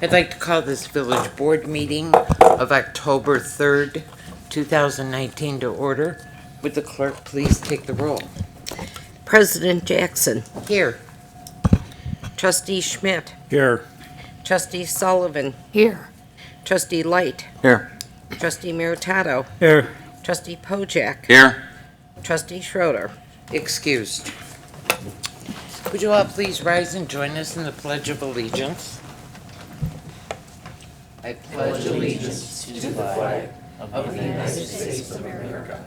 I'd like to call this village board meeting of October 3rd, 2019 to order. Would the clerk please take the roll? President Jackson. Here. Trustee Schmidt. Here. Trustee Sullivan. Here. Trustee Light. Here. Trustee Meritato. Here. Trustee Pojek. Here. Trustee Schroeder. Excused. Would you all please rise and join us in the Pledge of Allegiance? I pledge allegiance to the flag of the United States of America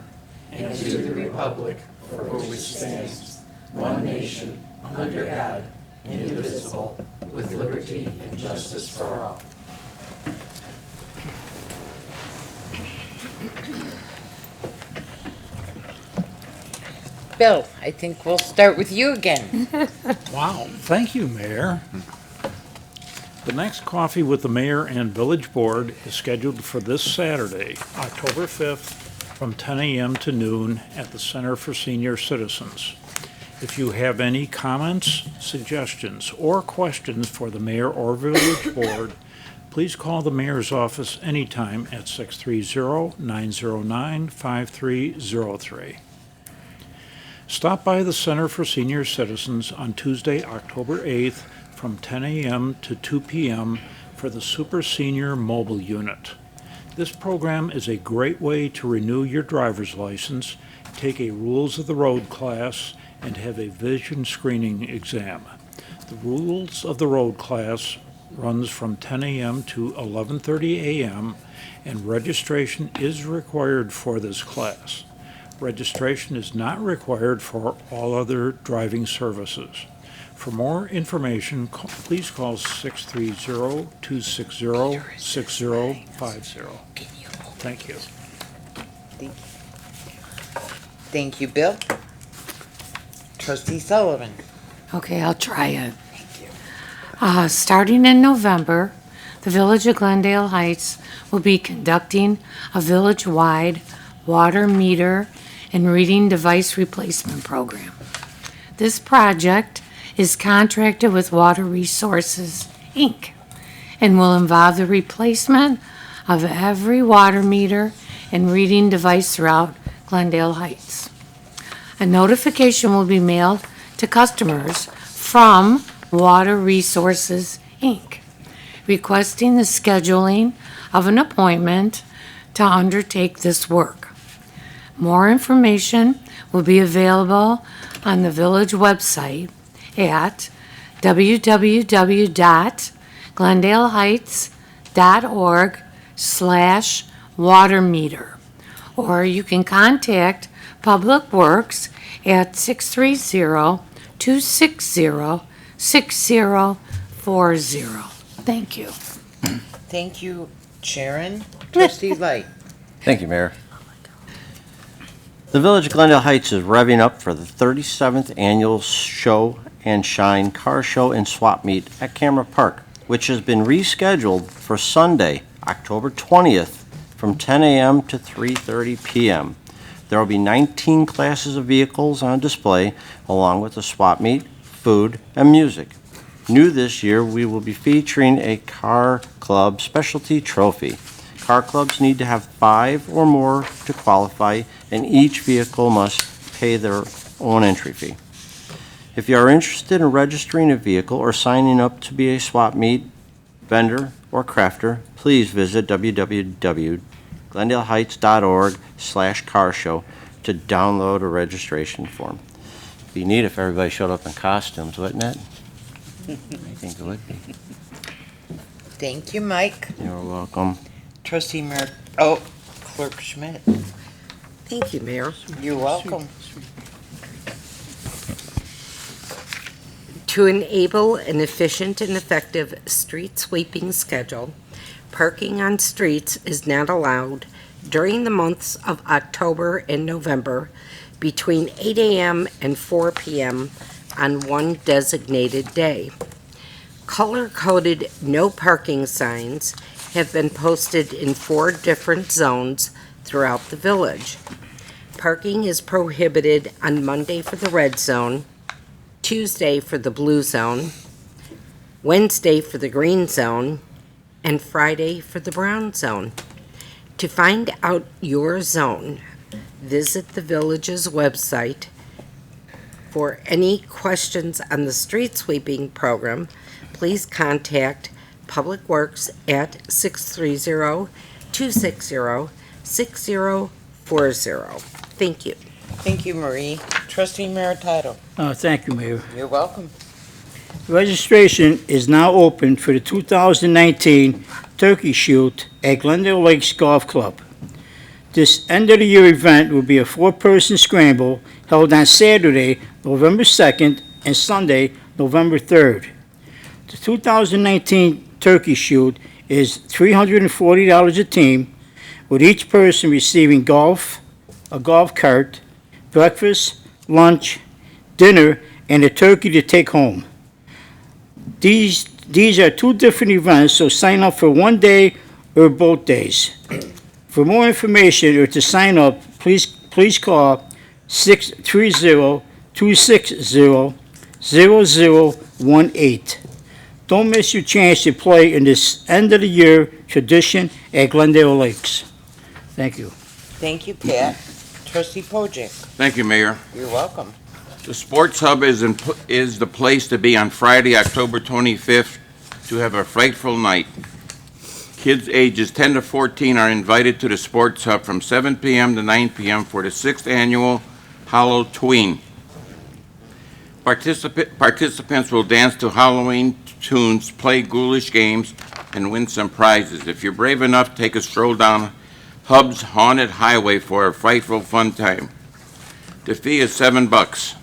and to the republic for which it stands, one nation, under God, indivisible, with liberty and justice for all. Bill, I think we'll start with you again. Wow, thank you, Mayor. The next Coffee with the Mayor and Village Board is scheduled for this Saturday, October 5th, from 10 a.m. to noon at the Center for Senior Citizens. If you have any comments, suggestions, or questions for the Mayor or Village Board, please call the Mayor's office anytime at 630-909-5303. Stop by the Center for Senior Citizens on Tuesday, October 8th from 10 a.m. to 2 p.m. for the Super Senior Mobile Unit. This program is a great way to renew your driver's license, take a Rules of the Road class, and have a vision screening exam. The Rules of the Road class runs from 10 a.m. to 11:30 a.m., and registration is required for this class. Registration is not required for all other driving services. For more information, please call 630-260-6050. Thank you. Thank you, Bill. Trustee Sullivan. Okay, I'll try it. Thank you. Starting in November, the Village of Glendale Heights will be conducting a village-wide water meter and reading device replacement program. This project is contracted with Water Resources, Inc., and will involve the replacement of every water meter and reading device throughout Glendale Heights. A notification will be mailed to customers from Water Resources, Inc., requesting the scheduling of an appointment to undertake this work. More information will be available on the village website at www.glendaleheights.org/watermeter, or you can contact Public Works at 630-260-6040. Thank you. Thank you, Sharon. Trustee Light. Thank you, Mayor. The Village of Glendale Heights is revving up for the 37th Annual Show and Shine Car Show and Swap Meet at Camera Park, which has been rescheduled for Sunday, October 20th from 10 a.m. to 3:30 p.m. There will be 19 classes of vehicles on display, along with a swap meet, food, and music. New this year, we will be featuring a Car Club specialty trophy. Car clubs need to have 5 or more to qualify, and each vehicle must pay their own entry fee. If you are interested in registering a vehicle or signing up to be a swap meet, vendor, or crafter, please visit www.glendaleheights.org/carshow to download a registration form. It'd be neat if everybody showed up in costumes, wouldn't it? I think it would be. Thank you, Mike. You're welcome. Trustee Clerk Schmidt. Thank you, Mayor. You're welcome. To enable an efficient and effective street sweeping schedule, parking on streets is not allowed during the months of October and November between 8 a.m. and 4 p.m. on one designated day. Color-coded no parking signs have been posted in 4 different zones throughout the village. Parking is prohibited on Monday for the red zone, Tuesday for the blue zone, Wednesday for the green zone, and Friday for the brown zone. To find out your zone, visit the village's website. For any questions on the street sweeping program, please contact Public Works at 630-260-6040. Thank you. Thank you, Marie. Trustee Meritato. Thank you, Mayor. You're welcome. Registration is now open for the 2019 Turkey Shoot at Glendale Lakes Golf Club. This end-of-the-year event will be a four-person scramble held on Saturday, November 2nd, and Sunday, November 3rd. The 2019 Turkey Shoot is $340 a team, with each person receiving a golf cart, breakfast, lunch, dinner, and a turkey to take home. These are two different events, so sign up for one day or both days. For more information or to sign up, please call 630-260-0018. Don't miss your chance to play in this end-of-the-year tradition at Glendale Lakes. Thank you. Thank you, Pat. Trustee Pojek. Thank you, Mayor. You're welcome. The Sports Hub is the place to be on Friday, October 25th, to have a frightful night. Kids ages 10 to 14 are invited to the Sports Hub from 7 p.m. to 9 p.m. for the 6th annual Halloween. Participants will dance to Halloween tunes, play ghoulish games, and win some prizes. If you're brave enough, take a stroll down Hub's Haunted Highway for a frightful fun time. The fee is $7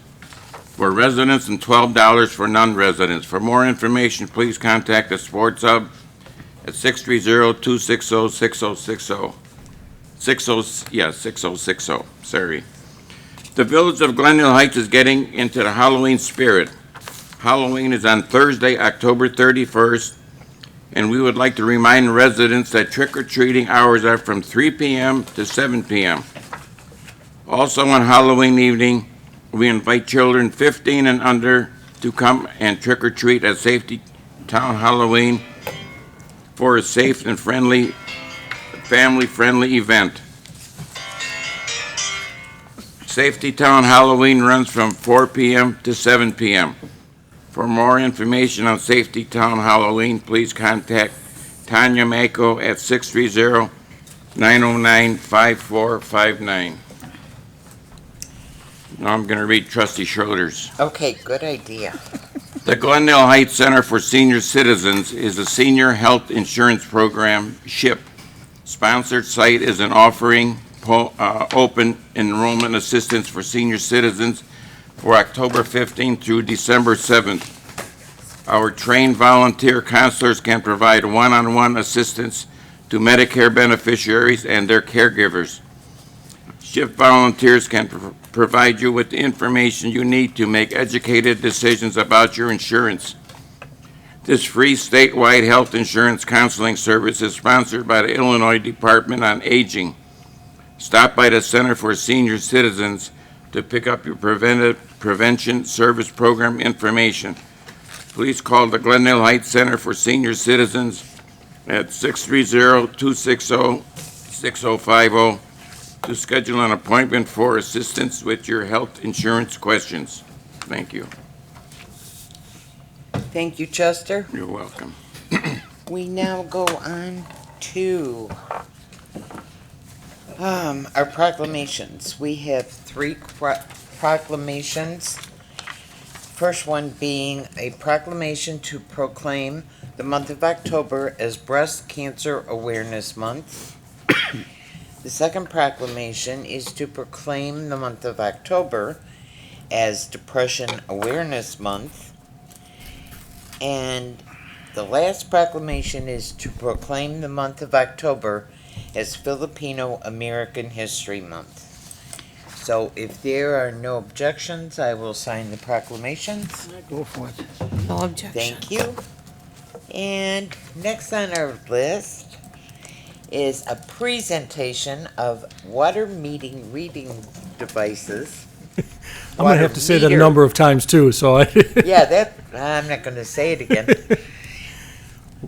for residents and $12 for non-residents. For more information, please contact the Sports Hub at 630-260-6060. 6060, sorry. The Village of Glendale Heights is getting into the Halloween spirit. Halloween is on Thursday, October 31st, and we would like to remind residents that trick-or-treating hours are from 3 p.m. to 7 p.m. Also on Halloween evening, we invite children 15 and under to come and trick-or-treat at Safety Town Halloween for a safe and family-friendly event. Safety Town Halloween runs from 4 p.m. to 7 p.m. For more information on Safety Town Halloween, please contact Tanya Mako at 630-909-5459. Now I'm going to read Trustee Schroeder's. Okay, good idea. The Glendale Heights Center for Senior Citizens is a senior health insurance program, SHIP. Sponsored site is an offering open enrollment assistance for senior citizens for October 15th through December 7th. Our trained volunteer counselors can provide one-on-one assistance to Medicare beneficiaries and their caregivers. SHIP volunteers can provide you with the information you need to make educated decisions about your insurance. This free statewide health insurance counseling service is sponsored by the Illinois Department on Aging. Stop by the Center for Senior Citizens to pick up your prevention service program information. Please call the Glendale Heights Center for Senior Citizens at 630-260-6050 to schedule an appointment for assistance with your health insurance questions. Thank you. Thank you, Chester. You're welcome. We now go on to our proclamations. We have three proclamations. First one being a proclamation to proclaim the month of October as Breast Cancer Awareness Month. The second proclamation is to proclaim the month of October as Depression Awareness Month. And the last proclamation is to proclaim the month of October as Filipino American History Month. So if there are no objections, I will sign the proclamations. Go for it. No objection. Thank you. And next on our list is a presentation of water reading devices. I'm going to have to say that a number of times too, so I, Yeah, I'm not going to say it again.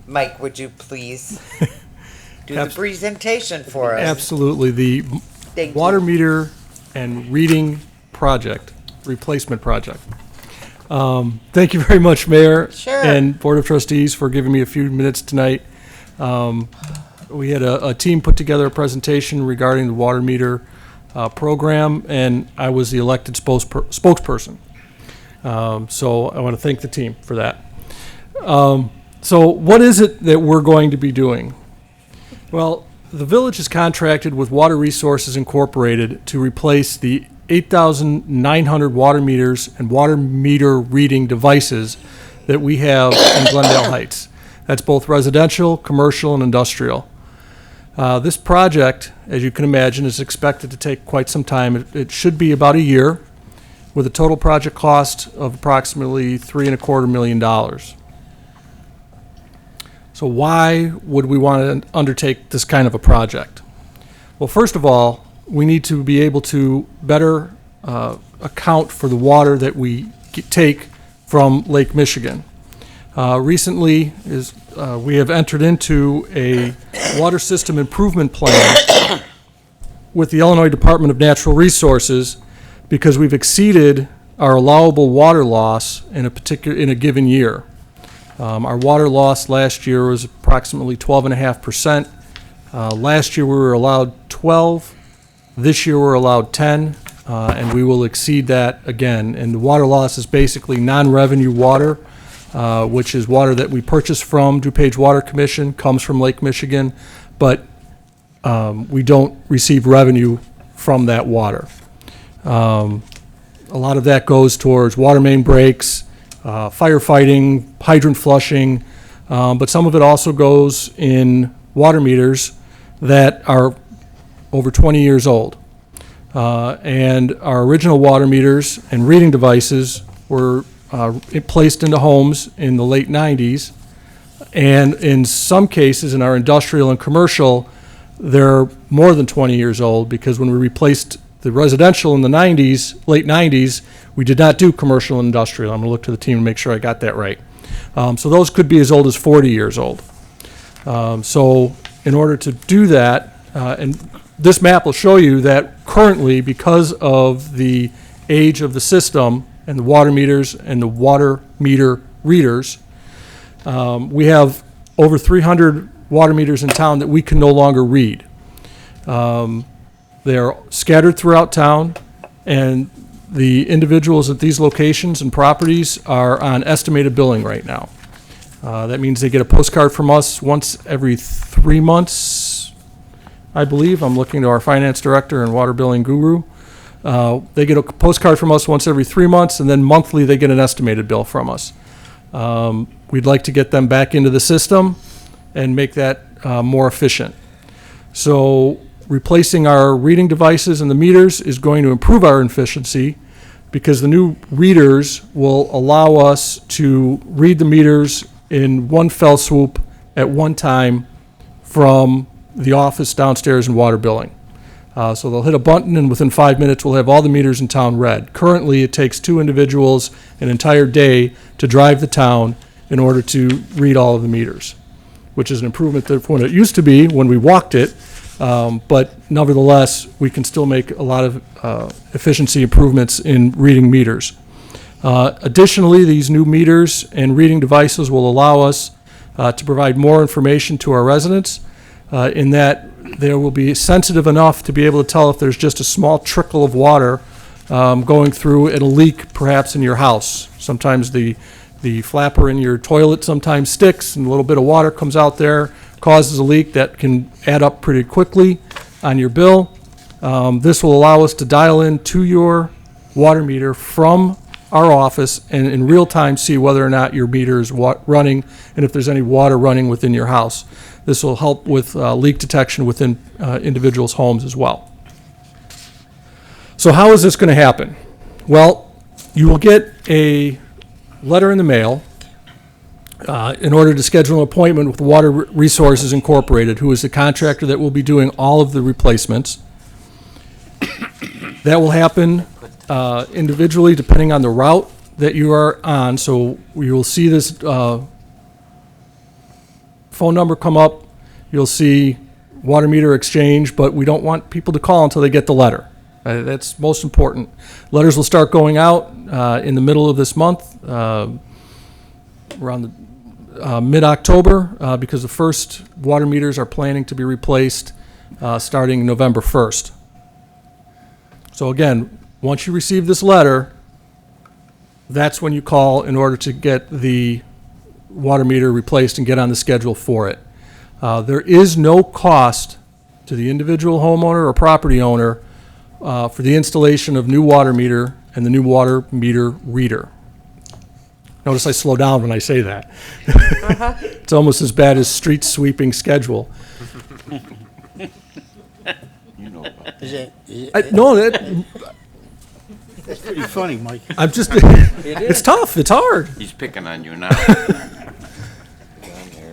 Mike, would you please do the presentation for us? Absolutely. The Thank you. water meter and reading project, replacement project. Thank you very much, Mayor Sure. and Board of Trustees, for giving me a few minutes tonight. We had a team put together a presentation regarding the water meter program, and I was the elected spokesperson. So I want to thank the team for that. So what is it that we're going to be doing? Well, the village is contracted with Water Resources Incorporated to replace the 8,900 water meters and water meter reading devices that we have in Glendale Heights. That's both residential, commercial, and industrial. This project, as you can imagine, is expected to take quite some time. It should be about a year, with a total project cost of approximately $3.25 million. So why would we want to undertake this kind of a project? Well, first of all, we need to be able to better account for the water that we take from Lake Michigan. Recently, we have entered into a water system improvement plan with the Illinois Department of Natural Resources because we've exceeded our allowable water loss in a given year. Our water loss last year was approximately 12.5%. Last year we were allowed 12. This year we're allowed 10, and we will exceed that again. And the water loss is basically non-revenue water, which is water that we purchase from DuPage Water Commission, comes from Lake Michigan, but we don't receive revenue from that water. A lot of that goes towards water main breaks, firefighting, hydrant flushing, but some of it also goes in water meters that are over 20 years old. And our original water meters and reading devices were placed into homes in the late 90s. And in some cases, in our industrial and commercial, they're more than 20 years old because when we replaced the residential in the 90s, late 90s, we did not do commercial and industrial. I'm going to look to the team and make sure I got that right. So those could be as old as 40 years old. So in order to do that, and this map will show you that currently, because of the age of the system and the water meters and the water meter readers, we have over 300 water meters in town that we can no longer read. They're scattered throughout town, and the individuals at these locations and properties are on estimated billing right now. That means they get a postcard from us once every 3 months, I believe. I'm looking to our finance director and water billing guru. They get a postcard from us once every 3 months, and then monthly they get an estimated bill from us. We'd like to get them back into the system and make that more efficient. So replacing our reading devices and the meters is going to improve our efficiency because the new readers will allow us to read the meters in one fell swoop at one time from the office downstairs in water billing. So they'll hit a button, and within 5 minutes we'll have all the meters in town read. Currently, it takes 2 individuals an entire day to drive the town in order to read all of the meters, which is an improvement from what it used to be when we walked it. But nevertheless, we can still make a lot of efficiency improvements in reading meters. Additionally, these new meters and reading devices will allow us to provide more information to our residents in that they will be sensitive enough to be able to tell if there's just a small trickle of water going through and a leak perhaps in your house. Sometimes the flapper in your toilet sometimes sticks and a little bit of water comes out there, causes a leak that can add up pretty quickly on your bill. This will allow us to dial in to your water meter from our office and in real time see whether or not your meter is running and if there's any water running within your house. This will help with leak detection within individuals' homes as well. So how is this going to happen? Well, you will get a letter in the mail in order to schedule an appointment with Water Resources Incorporated, who is the contractor that will be doing all of the replacements. That will happen individually depending on the route that you are on. So you will see this phone number come up, you'll see water meter exchange, but we don't want people to call until they get the letter. That's most important. Letters will start going out in the middle of this month, around the mid-October, because the first water meters are planning to be replaced starting November 1st. So again, once you receive this letter, that's when you call in order to get the water meter replaced and get on the schedule for it. There is no cost to the individual homeowner or property owner for the installation of new water meter and the new water meter reader. Notice I slow down when I say that. It's almost as bad as street sweeping schedule. That's pretty funny, Mike. I'm just, it's tough, it's hard. He's picking on you now.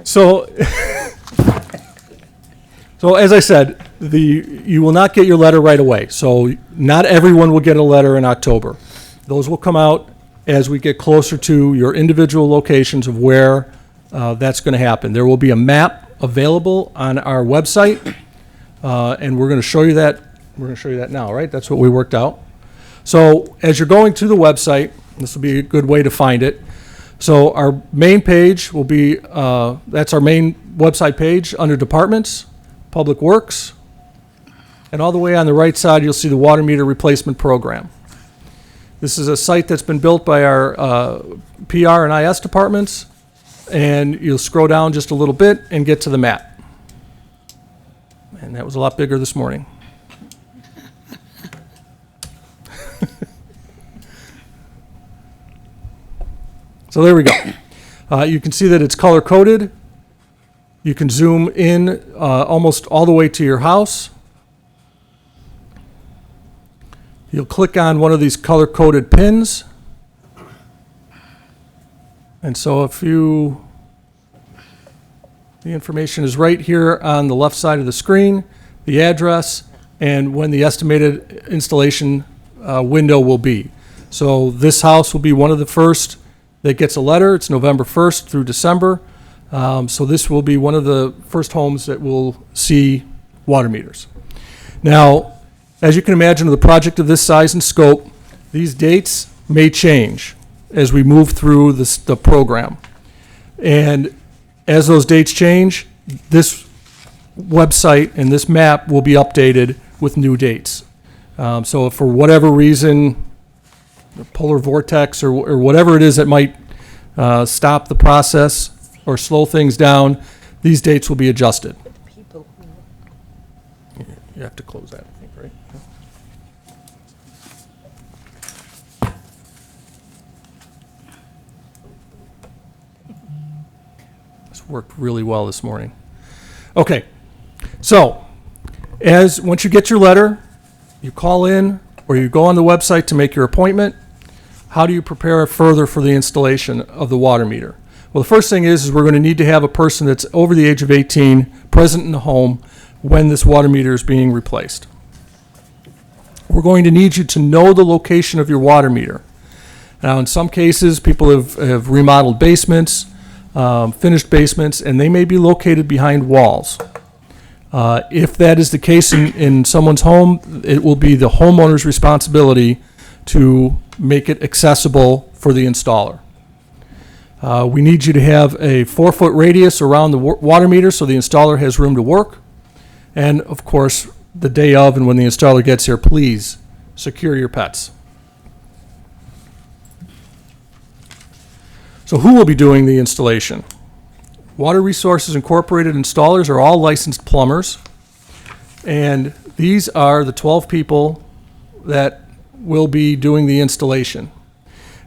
So, as I said, you will not get your letter right away. So not everyone will get a letter in October. Those will come out as we get closer to your individual locations of where that's going to happen. There will be a map available on our website, and we're going to show you that. We're going to show you that now, right? That's what we worked out. So as you're going to the website, this will be a good way to find it. So our main page will be, that's our main website page under Departments, Public Works, and all the way on the right side, you'll see the water meter replacement program. This is a site that's been built by our PR and IS departments, and you'll scroll down just a little bit and get to the map. And that was a lot bigger this morning. So there we go. You can see that it's color-coded. You can zoom in almost all the way to your house. You'll click on one of these color-coded pins. And so the information is right here on the left side of the screen, the address, and when the estimated installation window will be. So this house will be one of the first that gets a letter. It's November 1st through December. So this will be one of the first homes that will see water meters. Now, as you can imagine, with a project of this size and scope, these dates may change as we move through the program. And as those dates change, this website and this map will be updated with new dates. So if for whatever reason, the polar vortex or whatever it is that might stop the process or slow things down, these dates will be adjusted. You have to close that, I think, right? This worked really well this morning. Okay, so once you get your letter, you call in or you go on the website to make your appointment. How do you prepare further for the installation of the water meter? Well, the first thing is we're going to need to have a person that's over the age of 18 present in the home when this water meter is being replaced. We're going to need you to know the location of your water meter. Now, in some cases, people have remodeled basements, finished basements, and they may be located behind walls. If that is the case in someone's home, it will be the homeowner's responsibility to make it accessible for the installer. We need you to have a 4-foot radius around the water meter so the installer has room to work. And of course, the day of and when the installer gets here, please secure your pets. So who will be doing the installation? Water Resources Incorporated installers are all licensed plumbers, and these are the 12 people that will be doing the installation.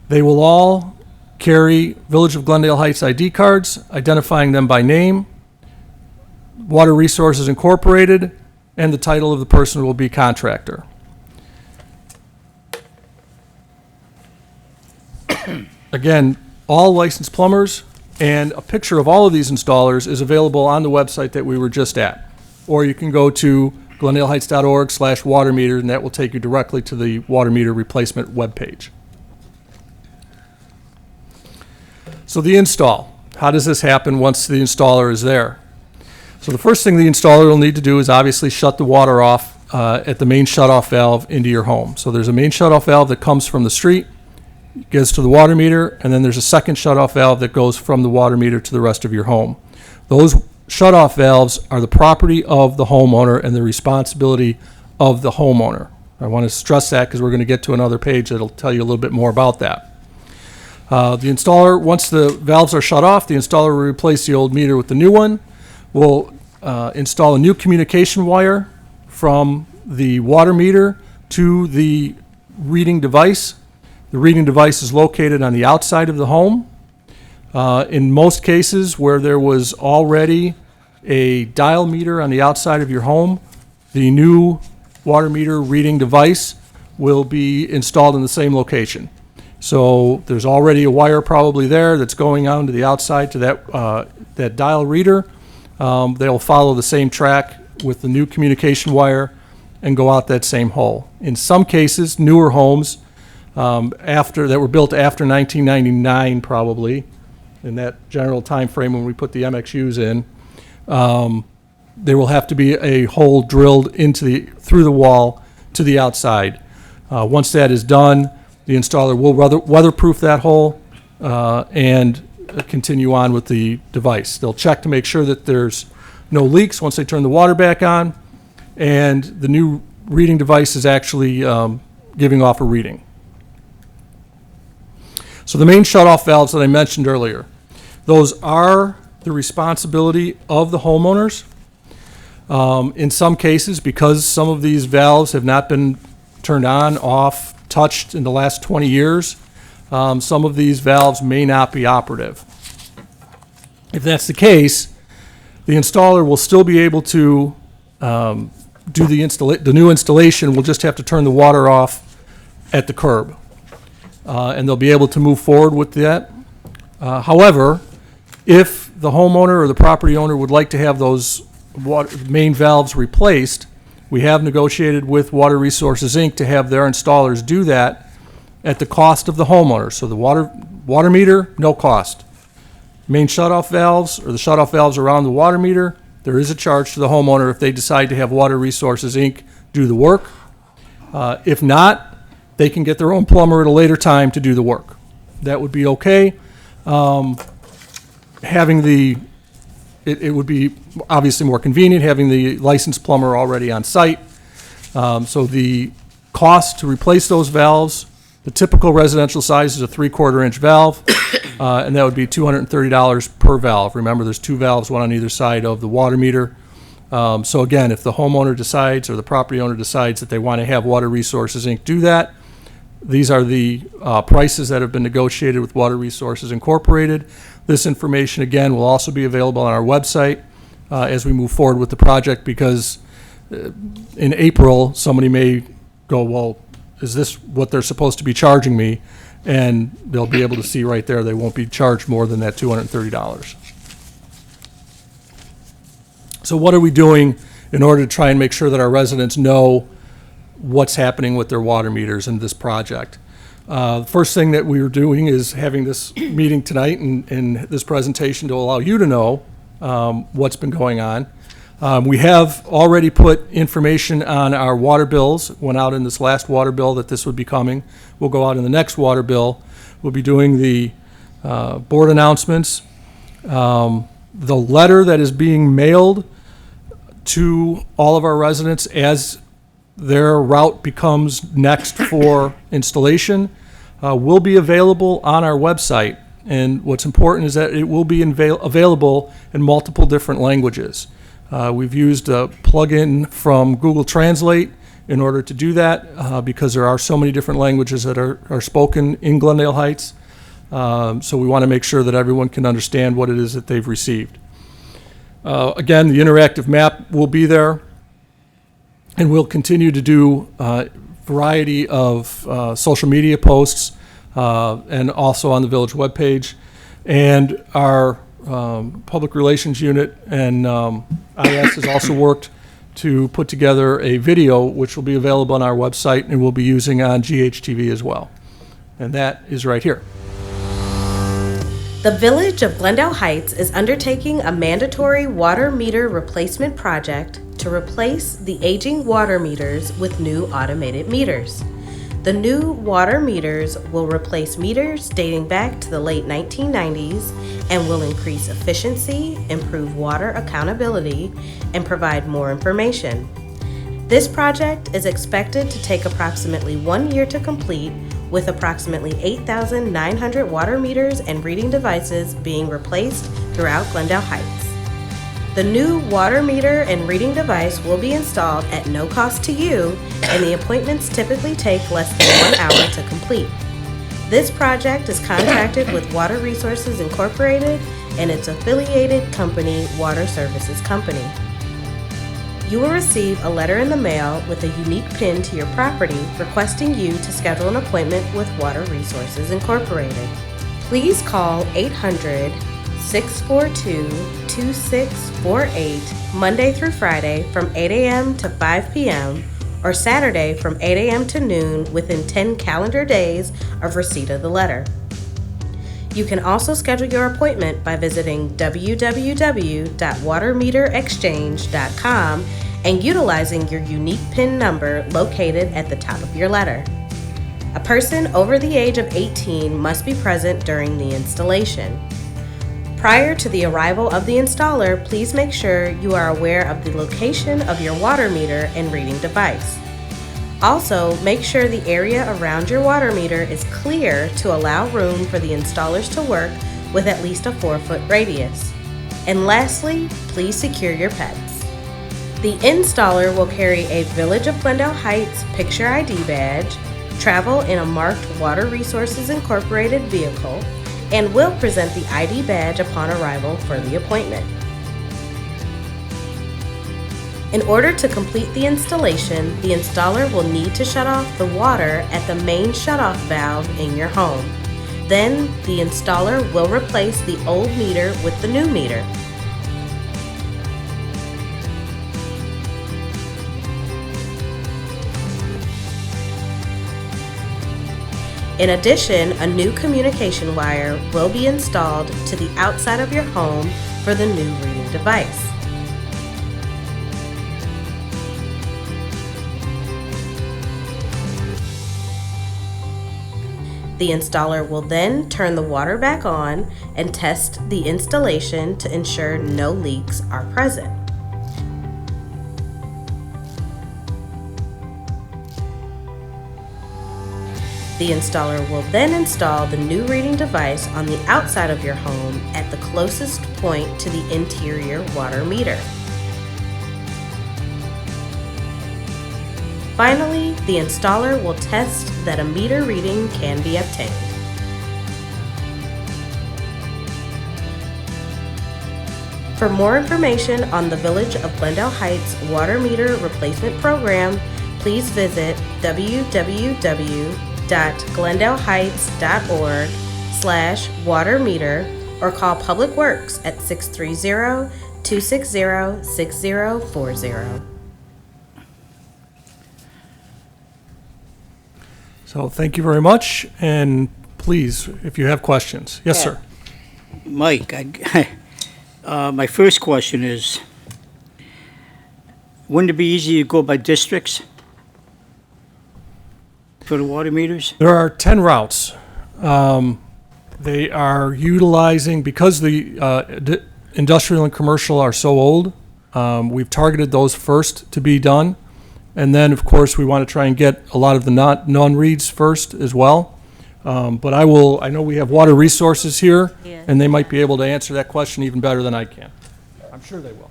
They will all carry Village of Glendale Heights ID cards, identifying them by name, Water Resources Incorporated, and the title of the person who will be contractor. Again, all licensed plumbers, and a picture of all of these installers is available on the website that we were just at. Or you can go to glendaleheights.org/water meter, and that will take you directly to the water meter replacement webpage. So the install. How does this happen once the installer is there? So the first thing the installer will need to do is obviously shut the water off at the main shutoff valve into your home. So there's a main shutoff valve that comes from the street, gets to the water meter, and then there's a second shutoff valve that goes from the water meter to the rest of your home. Those shutoff valves are the property of the homeowner and the responsibility of the homeowner. I want to stress that because we're going to get to another page that'll tell you a little bit more about that. The installer, once the valves are shut off, the installer will replace the old meter with the new one. We'll install a new communication wire from the water meter to the reading device. The reading device is located on the outside of the home. In most cases where there was already a dial meter on the outside of your home, the new water meter reading device will be installed in the same location. So there's already a wire probably there that's going on to the outside to that dial reader. They'll follow the same track with the new communication wire and go out that same hole. In some cases, newer homes that were built after 1999 probably, in that general time frame when we put the MXUs in, there will have to be a hole drilled through the wall to the outside. Once that is done, the installer will weatherproof that hole and continue on with the device. They'll check to make sure that there's no leaks once they turn the water back on, and the new reading device is actually giving off a reading. So the main shutoff valves that I mentioned earlier, those are the responsibility of the homeowners. In some cases, because some of these valves have not been turned on, off, touched in the last 20 years, some of these valves may not be operative. If that's the case, the installer will still be able to do the new installation. We'll just have to turn the water off at the curb, and they'll be able to move forward with that. However, if the homeowner or the property owner would like to have those main valves replaced, we have negotiated with Water Resources, Inc. to have their installers do that at the cost of the homeowner. So the water meter, no cost. Main shutoff valves, or the shutoff valves around the water meter, there is a charge to the homeowner if they decide to have Water Resources, Inc. do the work. If not, they can get their own plumber at a later time to do the work. That would be okay. It would be obviously more convenient having the licensed plumber already on site. So the cost to replace those valves, the typical residential size is a 3/4 inch valve, and that would be $230 per valve. Remember, there's two valves, one on either side of the water meter. So again, if the homeowner decides or the property owner decides that they want to have Water Resources, Inc. do that, these are the prices that have been negotiated with Water Resources Incorporated. This information, again, will also be available on our website as we move forward with the project, because in April, somebody may go, well, is this what they're supposed to be charging me? And they'll be able to see right there they won't be charged more than that $230. So what are we doing in order to try and make sure that our residents know what's happening with their water meters in this project? The first thing that we are doing is having this meeting tonight and this presentation to allow you to know what's been going on. We have already put information on our water bills. Went out in this last water bill that this would be coming. We'll go out in the next water bill. We'll be doing the board announcements. The letter that is being mailed to all of our residents as their route becomes next for installation will be available on our website. And what's important is that it will be available in multiple different languages. We've used a plugin from Google Translate in order to do that because there are so many different languages that are spoken in Glendale Heights. So we want to make sure that everyone can understand what it is that they've received. Again, the interactive map will be there, and we'll continue to do a variety of social media posts and also on the village webpage. And our public relations unit and IS has also worked to put together a video which will be available on our website and we'll be using on GHTV as well. And that is right here. The Village of Glendale Heights is undertaking a mandatory water meter replacement project to replace the aging water meters with new automated meters. The new water meters will replace meters dating back to the late 1990s and will increase efficiency, improve water accountability, and provide more information. This project is expected to take approximately 1 year to complete, with approximately 8,900 water meters and reading devices being replaced throughout Glendale Heights. The new water meter and reading device will be installed at no cost to you, and the appointments typically take less than 1 hour to complete. This project is contracted with Water Resources Incorporated and its affiliated company, Water Services Company. You will receive a letter in the mail with a unique PIN to your property requesting you to schedule an appointment with Water Resources Incorporated. Please call 800-642-2648 Monday through Friday from 8 a.m. to 5 p.m. or Saturday from 8 a.m. to noon within 10 calendar days of receipt of the letter. You can also schedule your appointment by visiting www.watermeterexchange.com and utilizing your unique PIN number located at the top of your letter. A person over the age of 18 must be present during the installation. Prior to the arrival of the installer, please make sure you are aware of the location of your water meter and reading device. Also, make sure the area around your water meter is clear to allow room for the installers to work with at least a 4-foot radius. And lastly, please secure your pets. The installer will carry a Village of Glendale Heights picture ID badge, travel in a marked Water Resources Incorporated vehicle, and will present the ID badge upon arrival for the appointment. In order to complete the installation, the installer will need to shut off the water at the main shutoff valve in your home. Then, the installer will replace the old meter with the new meter. In addition, a new communication wire will be installed to the outside of your home for the new reading device. The installer will then turn the water back on and test the installation to ensure no leaks are present. The installer will then install the new reading device on the outside of your home at the closest point to the interior water meter. Finally, the installer will test that a meter reading can be obtained. For more information on the Village of Glendale Heights Water Meter Replacement Program, please visit www.glendaleheights.org/watermeter or call Public Works at 630-260-6040. So thank you very much, and please, if you have questions. Yes, sir. Mike, my first question is, wouldn't it be easier to go by districts for the water meters? There are 10 routes. They are utilizing, because the industrial and commercial are so old, we've targeted those first to be done. And then, of course, we want to try and get a lot of the non-reads first as well. But I know we have Water Resources here, and they might be able to answer that question even better than I can. I'm sure they will.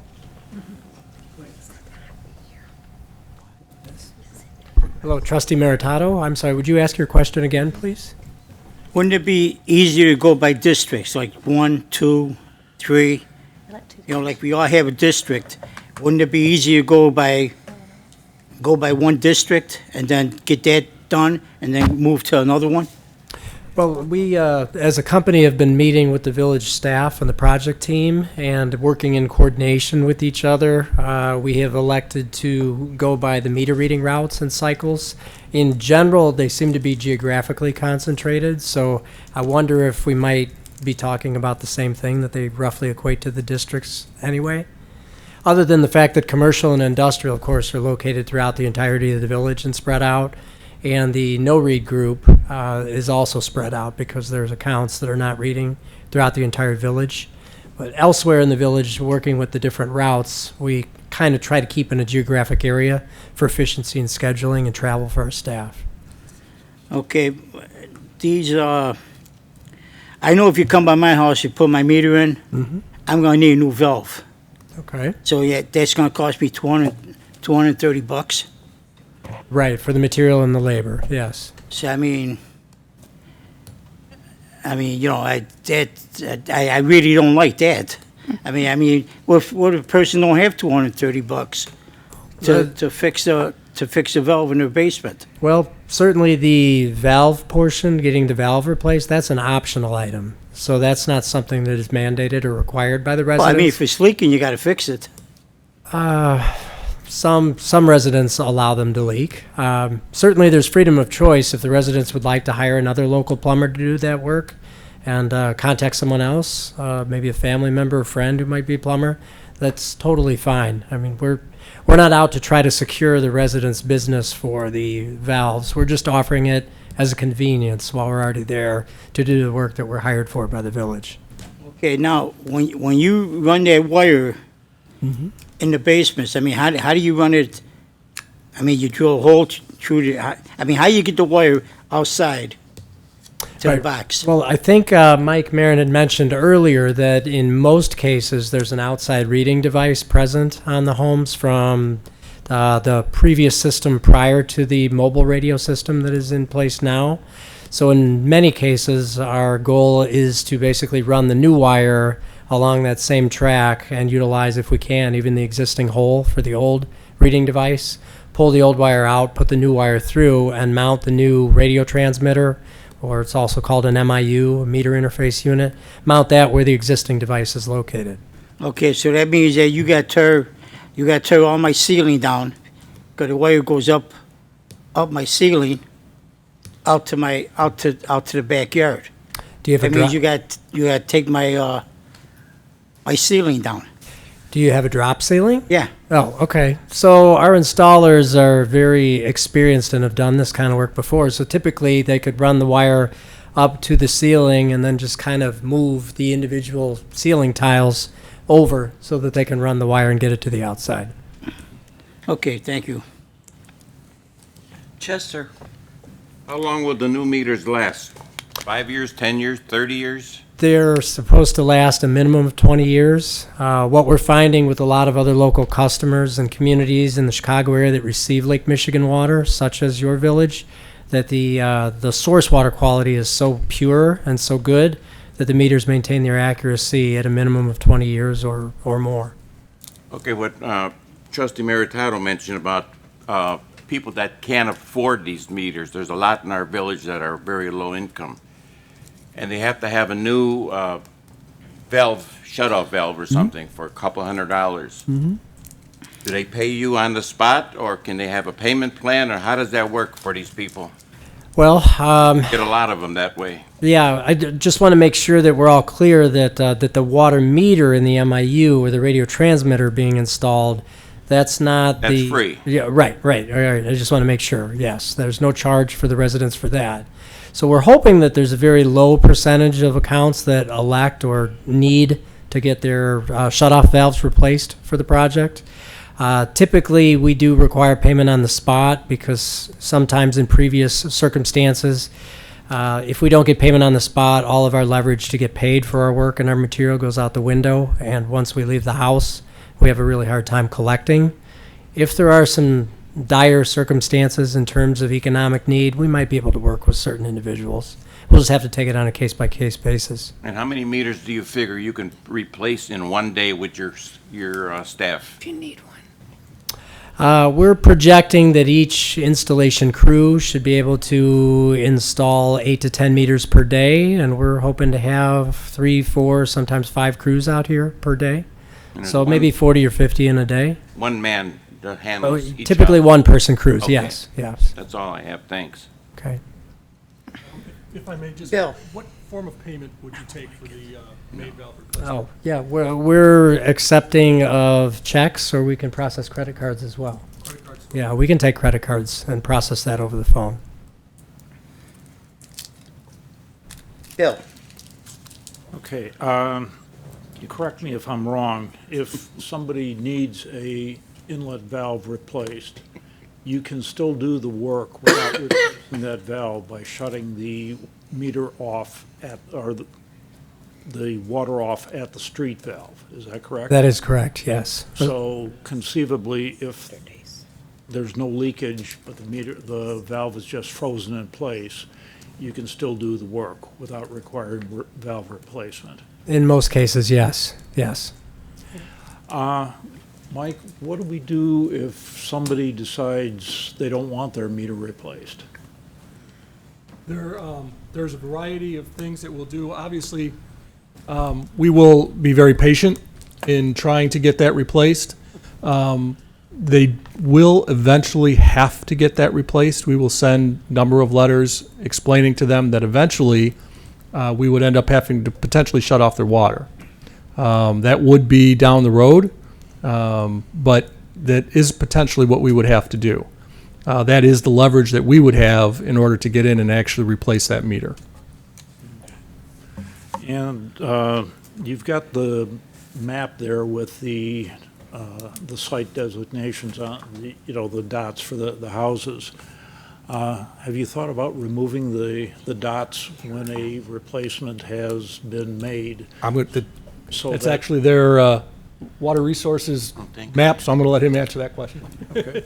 Hello, Trustee Meritato. I'm sorry, would you ask your question again, please? Wouldn't it be easier to go by districts, like 1, 2, 3? You know, like we all have a district. Wouldn't it be easier to go by one district and then get that done and then move to another one? Well, we, as a company, have been meeting with the village staff and the project team and working in coordination with each other. We have elected to go by the meter reading routes and cycles. In general, they seem to be geographically concentrated, so I wonder if we might be talking about the same thing, that they roughly equate to the districts anyway. Other than the fact that commercial and industrial, of course, are located throughout the entirety of the village and spread out. And the no-read group is also spread out because there's accounts that are not reading throughout the entire village. But elsewhere in the village, working with the different routes, we kind of try to keep in a geographic area for efficiency in scheduling and travel for our staff. Okay, these, I know if you come by my house, you put my meter in, I'm gonna need a new valve. Okay. So, yeah, that's gonna cost me $230. Right, for the material and the labor, yes. So, I mean, you know, I really don't like that. I mean, what if a person don't have $230 to fix the valve in their basement? Well, certainly the valve portion, getting the valve replaced, that's an optional item. So that's not something that is mandated or required by the Well, residents. I mean, if it's leaking, you gotta fix it. Some residents allow them to leak. Certainly, there's freedom of choice if the residents would like to hire another local plumber to do that work and contact someone else, maybe a family member or friend who might be a plumber. That's totally fine. I mean, we're not out to try to secure the residents' business for the valves. We're just offering it as a convenience while we're already there to do the work that we're hired for by the village. Okay, now, when you run that wire in the basements, I mean, how do you run it? I mean, you drill a hole through the, I mean, how you get the wire outside to the Right. box? Well, I think Mike Marin had mentioned earlier that in most cases, there's an outside reading device present on the homes from the previous system prior to the mobile radio system that is in place now. So in many cases, our goal is to basically run the new wire along that same track and utilize, if we can, even the existing hole for the old reading device, pull the old wire out, put the new wire through, and mount the new radio transmitter, or it's also called an MIU, a meter interface unit, mount that where the existing device is located. Okay, so that means that you got to tear all my ceiling down, because the wire goes up my ceiling, out to the backyard. Do you have That a means drop, you got to take my ceiling down. do you have a drop ceiling? Yeah. Oh, okay. So our installers are very experienced and have done this kind of work before. So typically they could run the wire up to the ceiling and then just kind of move the individual ceiling tiles over so that they can run the wire and get it to the outside. Okay, thank you. Chester. How long will the new meters last? 5 years, 10 years, 30 years? They're supposed to last a minimum of 20 years. What we're finding with a lot of other local customers and communities in the Chicago area that receive Lake Michigan water, such as your village, that the source water quality is so pure and so good that the meters maintain their accuracy at a minimum of 20 years or more. Okay, what Trustee Meritato mentioned about people that can't afford these meters, there's a lot in our village that are very low income. And they have to have a new valve, shut-off valve or something for a couple $100. Do they pay you on the spot, or can they have a payment plan, or how does that work for these people? Well, Get a lot of them that way. yeah, just want to make sure that we're all clear that that the water meter in the MIU or the radio transmitter being installed, that's not That's the... free. Yeah, right. All right. I just want to make sure, yes, there's no charge for the residents for that. So we're hoping that there's a very low percentage of accounts that elect or need to get their shut-off valves replaced for the project. Typically, we do require payment on the spot because sometimes in previous circumstances, if we don't get payment on the spot, all of our leverage to get paid for our work and our material goes out the window. And once we leave the house, we have a really hard time collecting. If there are some dire circumstances in terms of economic need, we might be able to work with certain individuals. We'll just have to take it on a case-by-case basis. And how many meters do you figure you can replace in one day with your staff? If you need one. We're projecting that each installation crew should be able to install 8 to 10 meters per day, and we're hoping to have 3, 4, sometimes 5 crews out here per day. And So one- maybe 40 or 50 in a day. One man handles each Typically job. one-person crews, Okay. yes. That's all I have, thanks. Okay. If I may just, Bill. form of payment would you take for the main valve replacement? Oh, yeah, we're accepting of checks, or we can process credit cards as well. Credit cards? Yeah, we can take credit cards and process that over the phone. Bill? Okay, you correct me if I'm wrong. If somebody needs a inlet valve replaced, you can still do the work without replacing that valve by shutting the meter off or the water off at the street valve. Is that correct? That is correct, yes. So conceivably, if there's no leakage, but the valve is just frozen in place, you can still do the work without requiring valve replacement. In most cases, yes, yes. Mike, what do we do if somebody decides they don't want their meter replaced? There's a variety of things that we'll do. Obviously, we will be very patient in trying to get that replaced. They will eventually have to get that replaced. We will send a number of letters explaining to them that eventually we would end up having to potentially shut off their water. That would be down the road, but that is potentially what we would have to do. That is the leverage that we would have in order to get in and actually replace that meter. And you've got the map there with the site designations on, the dots for the houses. Have you thought about removing the dots when a replacement has been made? So It's that- actually their water resources map, so I'm going to let him answer that question. Okay.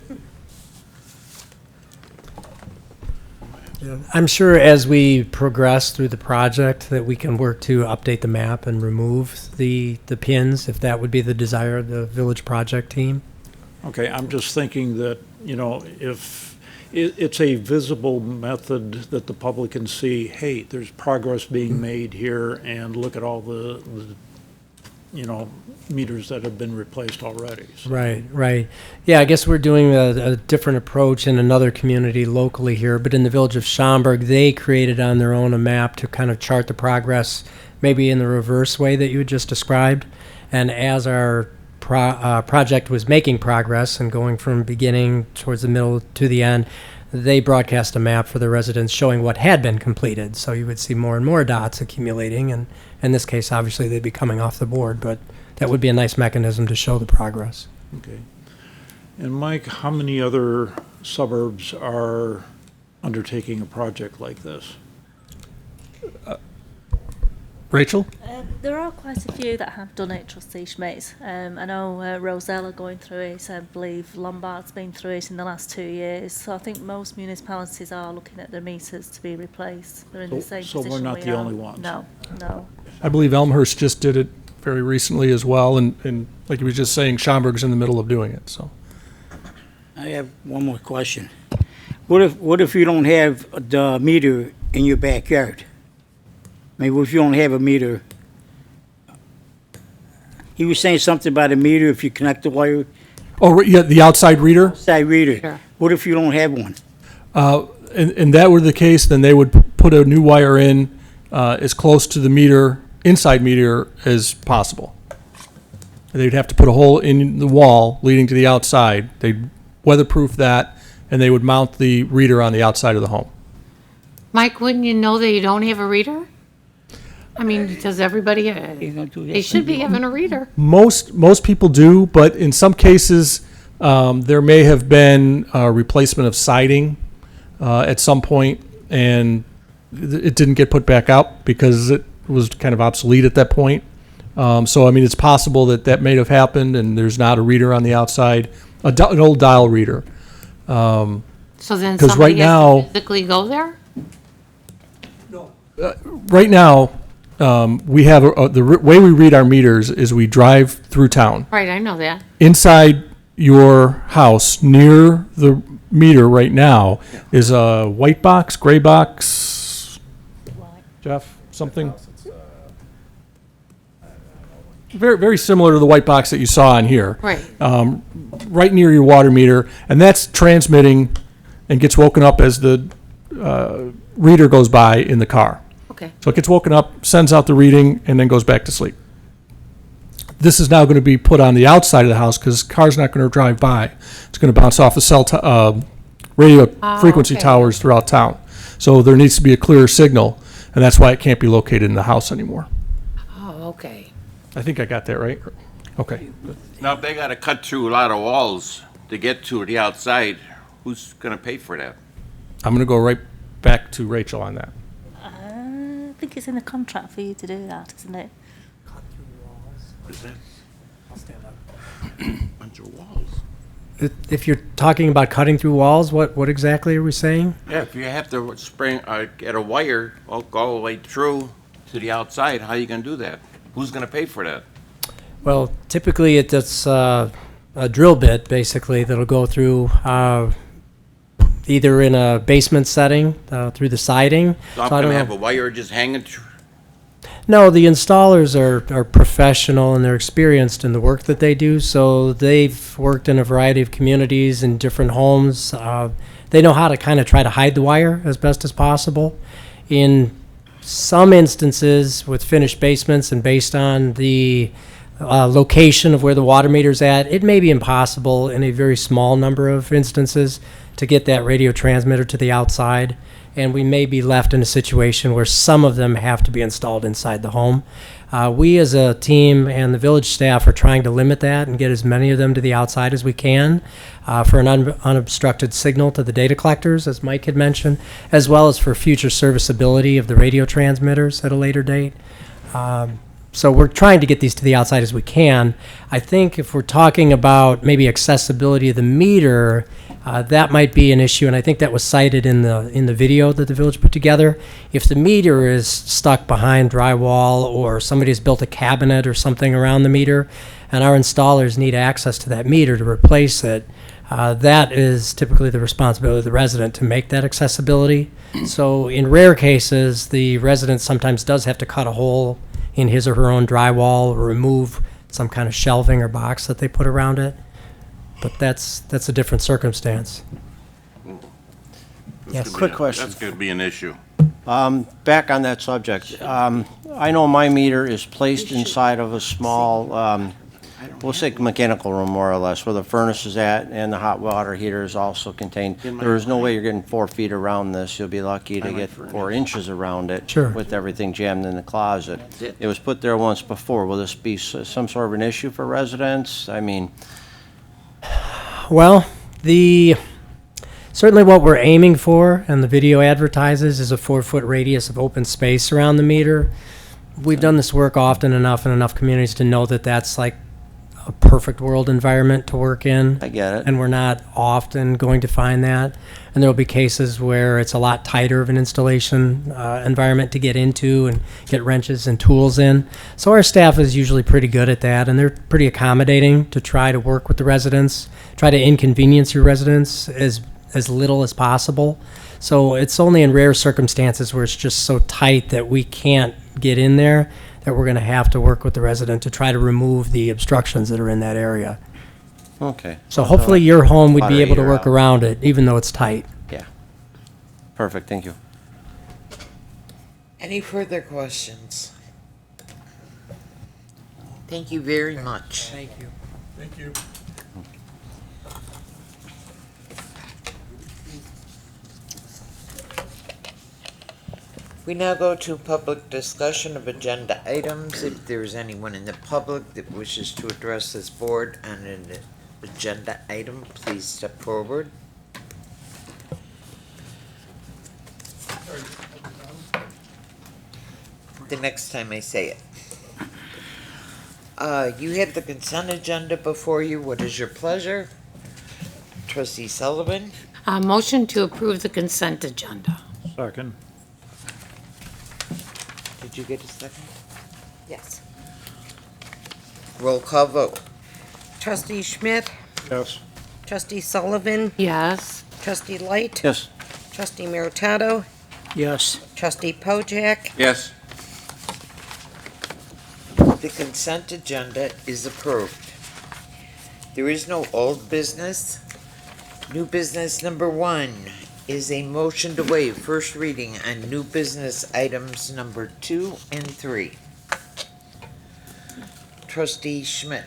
I'm sure as we progress through the project that we can work to update the map and remove the pins, if that would be the desire of the village project team. Okay, I'm just thinking that, if it's a visible method that the public can see, hey, there's progress being made here, and look at all the meters that have been replaced already. So- Right, right. Yeah, I guess we're doing a different approach in another community locally here, but in the village of Schaumburg, they created on their own a map to kind of chart the progress, maybe in the reverse way that you had just described. And as our project was making progress and going from beginning towards the middle to the end, they broadcast a map for the residents showing what had been completed. So you would see more and more dots accumulating, and in this case, obviously, they'd be coming off the board, but that would be a nice mechanism to show the progress. Okay. And Mike, how many other suburbs are undertaking a project like this? Rachel? There are quite a few that have done it, Trustee Schmidt. I know Roselle are going through it. I believe Lombard's been through it in the last 2 years. So I think most municipalities are looking at their meters to be replaced. They're in the same So position we're not we the are. only ones? No, no. I believe Elmhurst just did it very recently as well, and like you were just saying, Schaumburg's in the middle of doing it, so. I have one more question. What if you don't have the meter in your backyard? Maybe what if you don't have a meter? He was saying something about a meter if you connect the wire, Oh, yeah, the outside reader? side reader. Sure. What if you don't have one? And that were the case, then they would put a new wire in as close to the meter, inside meter, as possible. They'd have to put a hole in the wall leading to the outside. They'd weatherproof that, and they would mount the reader on the outside of the home. Mike, wouldn't you know that you don't have a reader? I mean, does everybody, they should be having a reader. Most people do, but in some cases, there may have been a replacement of siding at some point, and it didn't get put back out because it was kind of obsolete at that point. So, I mean, it's possible that may have happened, and there's not a reader on the outside, an old dial reader. So then 'Cause somebody right has now- to physically go there? Right now, we have way we read our meters is we drive through town. Right, I know that. Inside your house, near the meter right now, is a white box, gray box. Jeff, something? Very, very similar to the white box that you saw on here. Right. Right near your water meter, and that's transmitting and gets woken up as the reader goes by in the car. Okay. So it gets woken up, sends out the reading, and then goes back to sleep. This is now going to be put on the outside of the house because car's not going to drive by. It's going to bounce off the radio frequency okay. towers throughout town. So there needs to be a clearer signal, and that's why it can't be located in the house anymore. Oh, okay. I think I got that right. Okay. Now, if they gotta cut through a lot of walls to get to the outside, who's gonna pay for that? I'm going to go right back to Rachel on that. I think it's in the contract for you to do that, isn't it? Is that? Bunch of walls. If you're talking about cutting through walls, what exactly are we saying? Yeah, if you have to get a wire all the way through to the outside, how you gonna do that? Who's gonna pay for that? Well, typically it's a drill bit, basically, that'll go through either in a basement setting through the siding. So I'm So I don't gonna know. have a wire just hanging No, the installers are professional and they're experienced in the work that they do. So they've worked in a variety of communities and different homes. They know how to kind of try to hide the wire as best as possible. In some instances with finished basements and based on the location of where the water meter's at, it may be impossible in a very small number of instances to get that radio transmitter to the outside. And we may be left in a situation where some of them have to be installed inside the home. We as a team and the village staff are trying to limit that and get as many of them to the outside as we can for an unobstructed signal to the data collectors, as Mike had mentioned, as well as for future serviceability of the radio transmitters at a later date. So we're trying to get these to the outside as we can. I think if we're talking about maybe accessibility of the meter, that might be an issue, and I think that was cited in the video that the village put together. If the meter is stuck behind drywall or somebody's built a cabinet or something around the meter, and our installers need access to that meter to replace it, that is typically the responsibility of the resident to make that accessibility. So in rare cases, the resident sometimes does have to cut a hole in his or her own drywall or remove some kind of shelving or box that they put around it. But that's a different circumstance. Yes. Quick question. That's gonna be an issue. Back on that subject, I know my meter is placed inside of a small, we'll say mechanical room more or less, where the furnace is at and the hot water heater is also contained. There is no way you're getting 4 feet around this. You'll be lucky to get 4 inches around it. Sure. With everything jammed in the closet. It was put there once before. Will this be some sort of an issue for residents? I mean, Well, certainly what we're aiming for, and the video advertises, is a 4-foot radius of open space around the meter. We've done this work often enough in enough communities to know that that's like a perfect world environment to work in. I get it. And we're not often going to find that. And there'll be cases where it's a lot tighter of an installation environment to get into and get wrenches and tools in. So our staff is usually pretty good at that, and they're pretty accommodating to try to work with the residents, try to inconvenience your residents as little as possible. So it's only in rare circumstances where it's just so tight that we can't get in there that we're going to have to work with the resident to try to remove the obstructions that are in that area. okay. So hopefully your home would be Water able to heater work out. around it, even though it's tight. Yeah. Perfect, thank you. Any further questions? Thank you very much. Thank you. Thank you. We now go to public discussion of agenda items. If there is anyone in the public that wishes to address this board on an agenda item, please step forward. The next time I say it. You have the consent agenda before you. What is your pleasure? Trustee Sullivan? Motion to approve the consent agenda. Second. Did you get a second? Yes. Roll call vote. Trustee Schmidt, Yes. Trustee Sullivan, Yes. Trustee Light, Yes, Trustee Meritato, Yes. Trustee Pojek, Yes, The consent agenda is approved. There is no old business. New business number 1 is a motion to waive first reading on new business items number 2 and 3. Trustee Schmidt,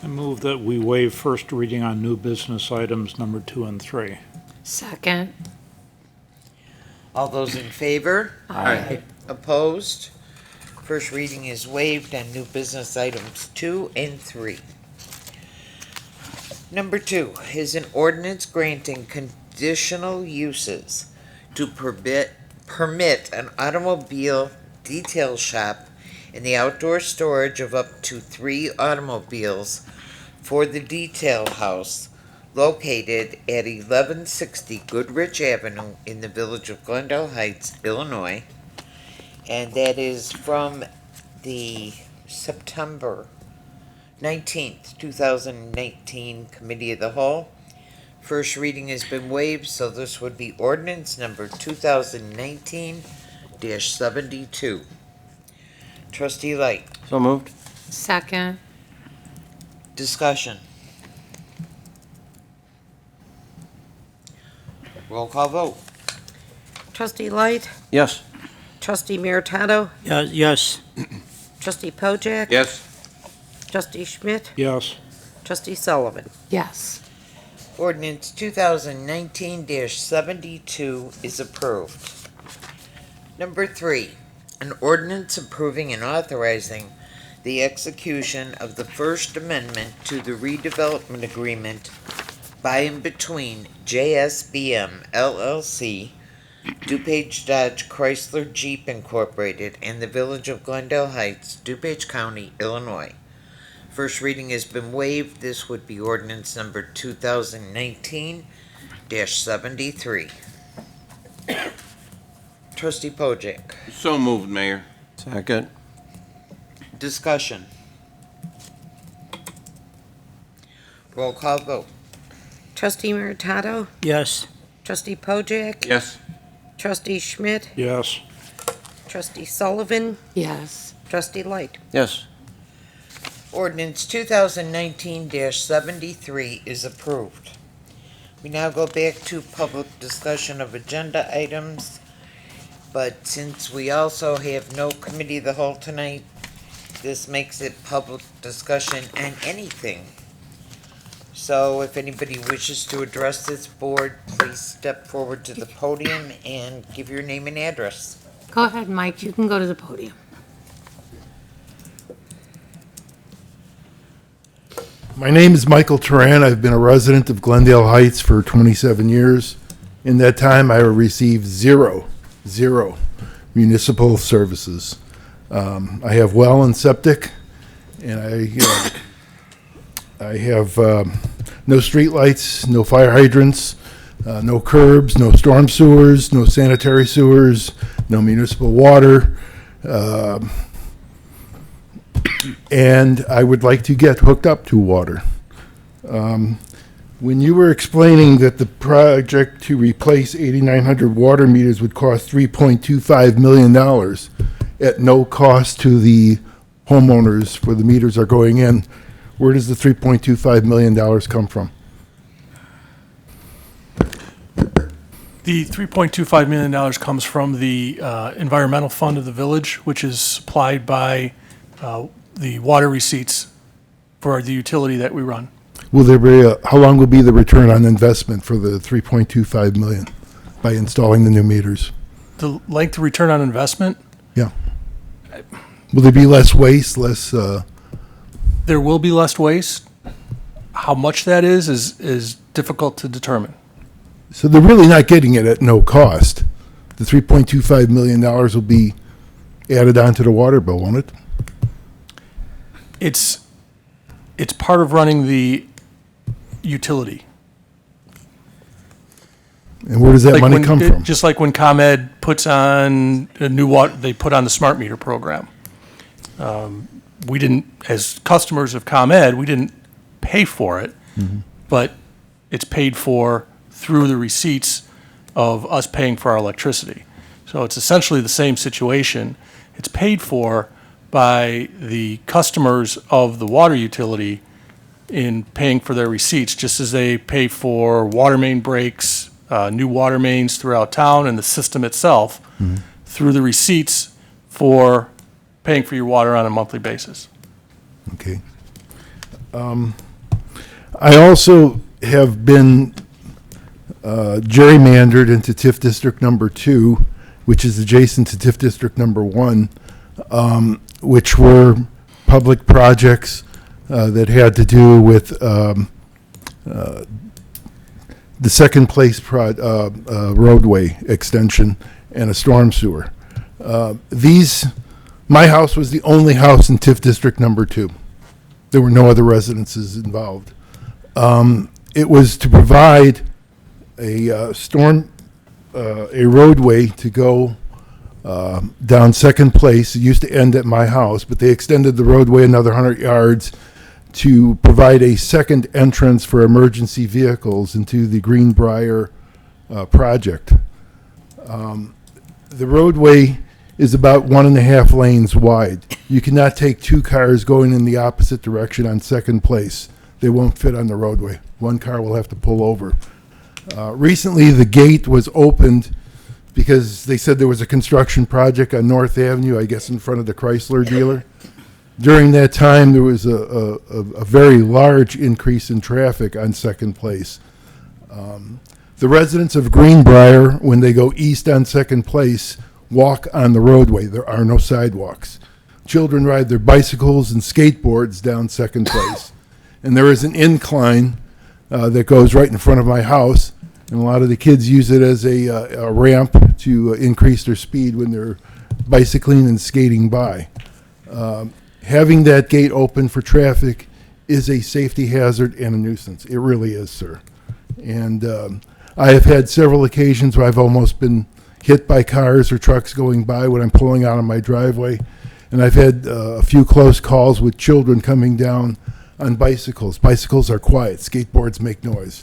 I move that we waive first reading on new business items number 2 and 3. Second. all those in favor? Aye. Opposed? First reading is waived on new business items 2 and 3. Number 2 is an ordinance granting conditional uses to permit an automobile detail shop in the outdoor storage of up to 3 automobiles for the detail house located at 1160 Goodrich Avenue in the village of Glendale Heights, Illinois. And that is from the September 19th, 2019 Committee of the Whole. First reading has been waived, so this would be ordinance number 2019-72. Trustee Light, So moved. Second. discussion. Roll call vote. Trustee Light, Yes. Trustee Meritato, Yes. Trustee Pojek, Yes. Trustee Schmidt, Yes. Trustee Sullivan. Yes. Ordinance 2019-72 is approved. Number 3, an ordinance approving and authorizing the execution of the First Amendment to the redevelopment agreement by and between JSBM LLC, DuPage Dodge Chrysler Jeep Incorporated, and the Village of Glendale Heights, DuPage County, Illinois. First reading has been waived. This would be ordinance number 2019-73. Trustee Pojek, So moved, Mayor. Second. discussion. Roll call vote. Trustee Meritato, Yes. Trustee Pojek, Yes. Trustee Schmidt, Yes. Trustee Sullivan, Yes. Trustee Light. Yes. Ordinance 2019-73 is approved. We now go back to public discussion of agenda items, but since we also have no committee of the whole tonight, this makes it public discussion on anything. So if anybody wishes to address this board, please step forward to the podium and give your name and address. Go ahead, Mike. You can go to the podium. My name is Michael Turan. I've been a resident of Glendale Heights for 27 years. In that time, I received zero municipal services. I have well and septic, and I have no streetlights, no fire hydrants, no curbs, no storm sewers, no sanitary sewers, no municipal water. And I would like to get hooked up to water. When you were explaining that the project to replace 8,900 water meters would cost $3.25 million at no cost to the homeowners where the meters are going in, where does the $3.25 million come from? The $3.25 million comes from the environmental fund of the village, which is supplied by the water receipts for the utility that we run. Will there be how long will be the return on investment for the $3.25 million by installing the new meters? The length of return on investment, Will there be less waste, less, there will be less waste. How much that is difficult to determine. so they're really not getting it at no cost? The $3.25 million will be added onto the water bill, won't it? It's part of running the utility. And where does that Like money when- come from? Just like when ComEd puts on a new water, they put on the smart meter program. We didn't, as customers of ComEd, we didn't pay for it, but it's paid for through the receipts of us paying for our electricity. So it's essentially the same situation. It's paid for by the customers of the water utility in paying for their receipts, just as they pay for water main breaks, new water mains throughout town and the system itself through the receipts for paying for your water on a monthly basis. Okay. I also have been gerrymandered into TIF District Number 2, which is adjacent to TIF District Number 1, which were public projects that had to do with the second place roadway extension and a storm sewer. My house was the only house in TIF District Number 2. There were no other residences involved. It was to provide a roadway to go down second place. It used to end at my house, but they extended the roadway another 100 yards to provide a second entrance for emergency vehicles into the Greenbrier project. The roadway is about 1.5 lanes wide. You cannot take 2 cars going in the opposite direction on second place. They won't fit on the roadway. One car will have to pull over. Recently, the gate was opened because they said there was a construction project on North Avenue, I guess in front of the Chrysler dealer. During that time, there was a very large increase in traffic on second place. The residents of Greenbrier, when they go east on second place, walk on the roadway. There are no sidewalks. Children ride their bicycles and skateboards down second place. And there is an incline that goes right in front of my house, and a lot of the kids use it as a ramp to increase their speed when they're bicycling and skating by. Having that gate open for traffic is a safety hazard and a nuisance. It really is, sir. And I have had several occasions where I've almost been hit by cars or trucks going by when I'm pulling out of my driveway. And I've had a few close calls with children coming down on bicycles. Bicycles are quiet. Skateboards make noise.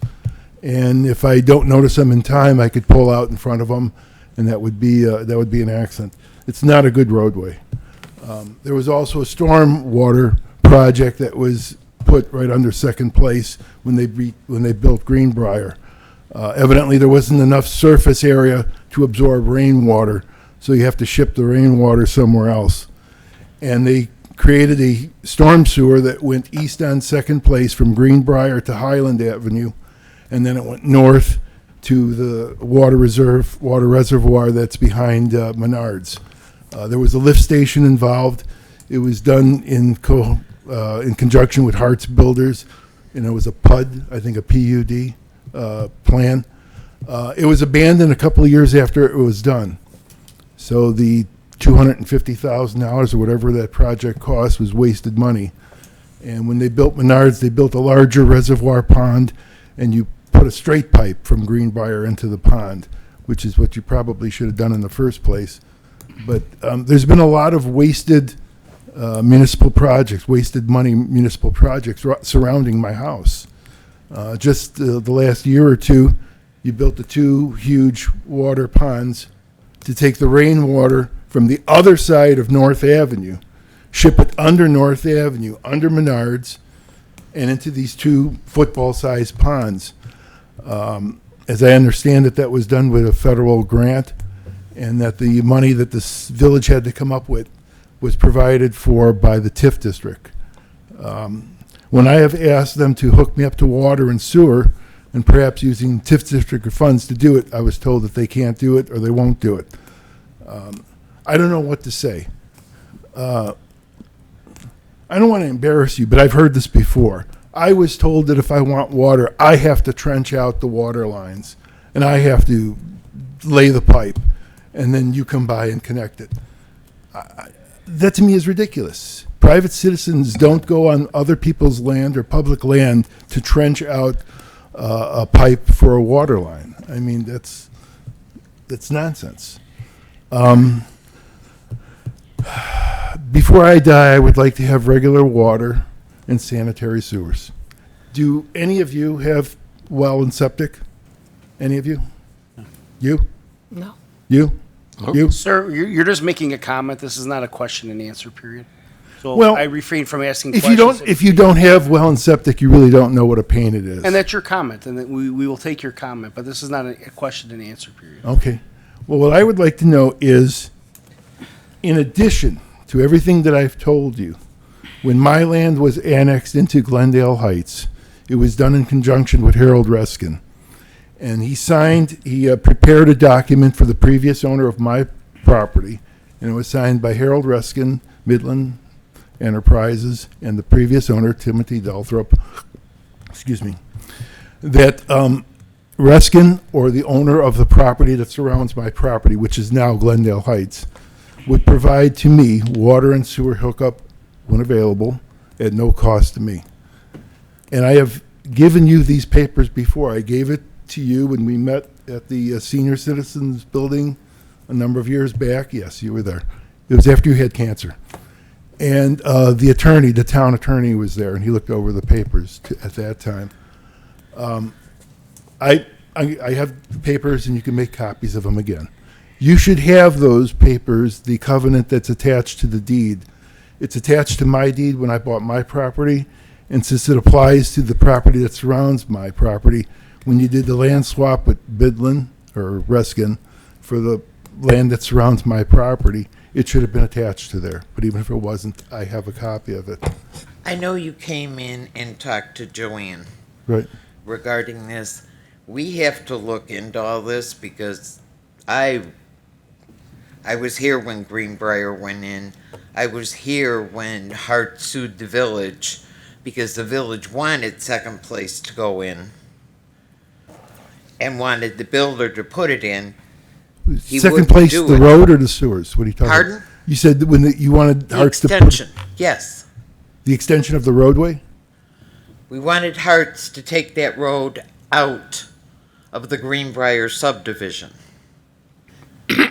And if I don't notice them in time, I could pull out in front of them, and that would be an accident. It's not a good roadway. There was also a storm water project that was put right under second place when they built Greenbrier. Evidently, there wasn't enough surface area to absorb rainwater, so you have to ship the rainwater somewhere else. And they created a storm sewer that went east on second place from Greenbrier to Highland Avenue, and then it went north to the water reservoir that's behind Menards. There was a lift station involved. It was done in conjunction with Hart's Builders, and it was a PUD, I think a PUD plan. It was abandoned a couple of years after it was done. So the $250,000 or whatever that project cost was wasted money. And when they built Menards, they built a larger reservoir pond, and you put a straight pipe from Greenbrier into the pond, which is what you probably should have done in the first place. But there's been a lot of wasted municipal projects, wasted money municipal projects surrounding my house. Just the last year or two, you built the 2 huge water ponds to take the rainwater from the other side of North Avenue, ship it under North Avenue, under Menards, and into these 2 football-sized ponds. As I understand it, that was done with a federal grant, and that the money that this village had to come up with was provided for by the TIF district. When I have asked them to hook me up to water and sewer, and perhaps using TIF district funds to do it, I was told that they can't do it or they won't do it. I don't know what to say. I don't want to embarrass you, but I've heard this before. I was told that if I want water, I have to trench out the water lines, and I have to lay the pipe, and then you come by and connect it. That to me is ridiculous. Private citizens don't go on other people's land or public land to trench out a pipe for a water line. I mean, that's nonsense. Before I die, I would like to have regular water and sanitary sewers. Do any of you have well and septic? Any of you? You? No. You? You? Sir, you're just making a comment. This is not a question and answer period. so Well, I refrain from asking If questions. you don't have well and septic, you really don't know what a paint it is. And that's your comment, and that we will take your comment, but this is not a question and answer period. Okay. Well, what I would like to know is, in addition to everything that I've told you, when my land was annexed into Glendale Heights, it was done in conjunction with Harold Reskin. And he prepared a document for the previous owner of my property, and it was signed by Harold Reskin, Midland Enterprises, and the previous owner, Timothy Delthrop, excuse me, that Reskin, or the owner of the property that surrounds my property, which is now Glendale Heights, would provide to me water and sewer hookup when available at no cost to me. And I have given you these papers before. I gave it to you when we met at the Senior Citizens Building a number of years back. Yes, you were there. It was after you had cancer. And the town attorney was there, and he looked over the papers at that time. I have the papers, and you can make copies of them again. You should have those papers, the covenant that's attached to the deed. It's attached to my deed when I bought my property, and since it applies to the property that surrounds my property, when you did the land swap with Bidlin or Reskin for the land that surrounds my property, it should have been attached to there. But even if it wasn't, I have a copy of it. I know you came in and talked to Joanne Right. regarding this. We have to look into all this because I was here when Greenbrier went in. I was here when Hart sued the village because the village wanted second place to go and wanted the builder to put it in. He Second wouldn't place, do the it. road or the sewers? What are you talking Pardon? about? You said that you wanted The Harts to put extension, yes. the extension of the roadway? We wanted Harts to take that road out of the Greenbrier subdivision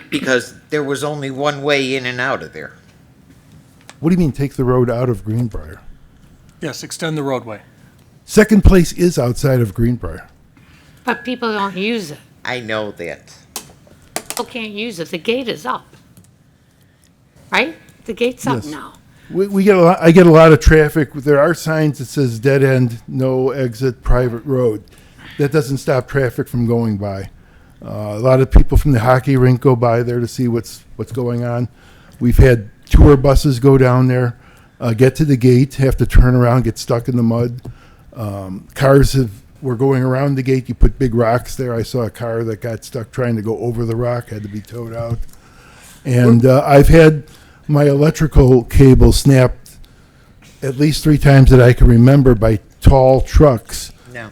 because there was only one way in and out of there. What do you mean, take the road out of Greenbrier? Yes, extend the roadway. Second place is outside of Greenbrier. But people don't use it. I know that. People can't use it. The gate is up. Right? The gate's up Yes. now. We get I get a lot of traffic. There are signs that says dead end, no exit, private road. That doesn't stop traffic from going by. A lot of people from the hockey rink go by there to see what's going on. We've had tour buses go down there, get to the gate, have to turn around, get stuck in the mud. Cars were going around the gate. You put big rocks there. I saw a car that got stuck trying to go over the rock, had to be towed out. And I've had my electrical cable snapped at least 3 times that I can remember by tall trucks No.